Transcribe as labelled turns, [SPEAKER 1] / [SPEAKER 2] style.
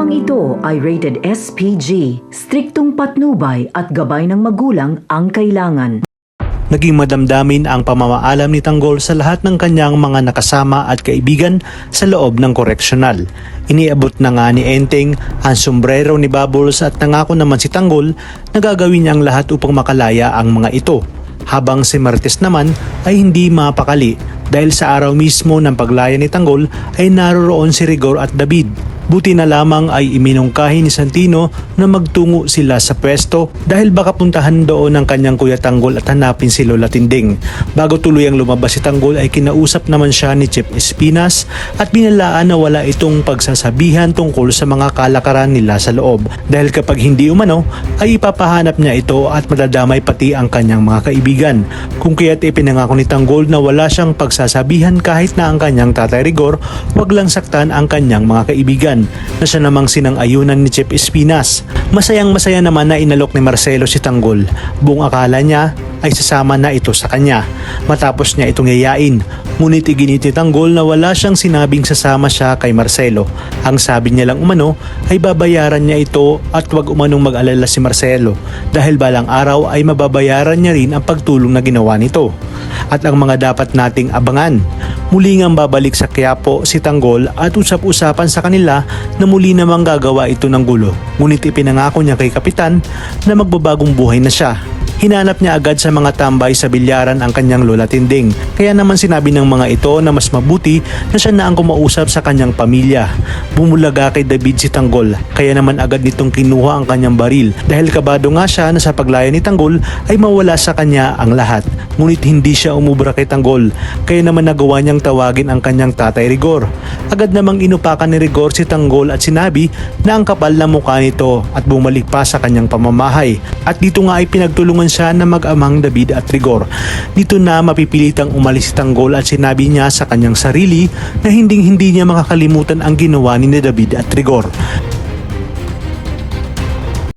[SPEAKER 1] Librong ito ay rated SPG, striktong patnubay at gabay ng magulang ang kailangan.
[SPEAKER 2] Naging madamdamin ang pamamaalam ni Tanggol sa lahat ng kanyang mga nakasama at kaibigan sa loob ng koreksyonal. Iniabot na nga ni Enteng ang sombrero ni Bubbles at nangako naman si Tanggol na gagawin niya ang lahat upang makalaya ang mga ito. Habang si Martes naman ay hindi mapakali dahil sa araw mismo ng paglaya ni Tanggol ay naroroon si Rigor at David. Buti na lamang ay iminungkahi ni Santino na magtungo sila sa pwesto dahil baka puntahan doon ng kanyang kuya Tanggol at hanapin si Lola Tinding. Bago tuluyang lumabas si Tanggol ay kinausap naman siya ni Chip Espinas at binalaan na wala itong pagsasabihan tungkol sa mga kalakaran nila sa loob dahil kapag hindi umano ay ipapahanap niya ito at madadamay pati ang kanyang mga kaibigan. Kung kaya't ipinangako ni Tanggol na wala siyang pagsasabihan kahit na ang kanyang tatay Rigor wag lang saktan ang kanyang mga kaibigan na siya namang sinang-ayunan ni Chip Espinas. Masayang-masaya naman na inalok ni Marcelo si Tanggol. Buong akala niya ay sasama na ito sa kanya matapos niya itong yayain. Ngunit iginit ni Tanggol na wala siyang sinabing sasama siya kay Marcelo. Ang sabi niya lang umano ay babayaran niya ito at wag umanong mag-alala si Marcelo dahil balang araw ay mababayaran niya rin ang pagtulong na ginawa nito. At ang mga dapat nating abangan, muli ngang babalik sa Quiapo si Tanggol at usap-usapan sa kanila na muli namang gagawa ito ng gulo. Ngunit ipinangako niya kay Kapitan na magbabagong buhay na siya. Hinanap niya agad sa mga tambay sa bilyaran ang kanyang Lola Tinding. Kaya naman sinabi ng mga ito na mas mabuti na siya na ang kumausap sa kanyang pamilya. Bumulaga kay David si Tanggol, kaya naman agad nitong kinuha ang kanyang baril dahil kabado nga siya na sa paglaya ni Tanggol ay mawala sa kanya ang lahat. Ngunit hindi siya umubra kay Tanggol, kaya naman nagawa niyang tawagin ang kanyang tatay Rigor. Agad namang inupakan ni Rigor si Tanggol at sinabi na ang kapal na mukha nito at bumalik pa sa kanyang pamamahay. At dito nga ay pinagtulungan siya na mag-amang David at Rigor. Dito na mapipilitang umalis si Tanggol at sinabi niya sa kanyang sarili na hindi niya makakalimutan ang ginawa ni David at Rigor.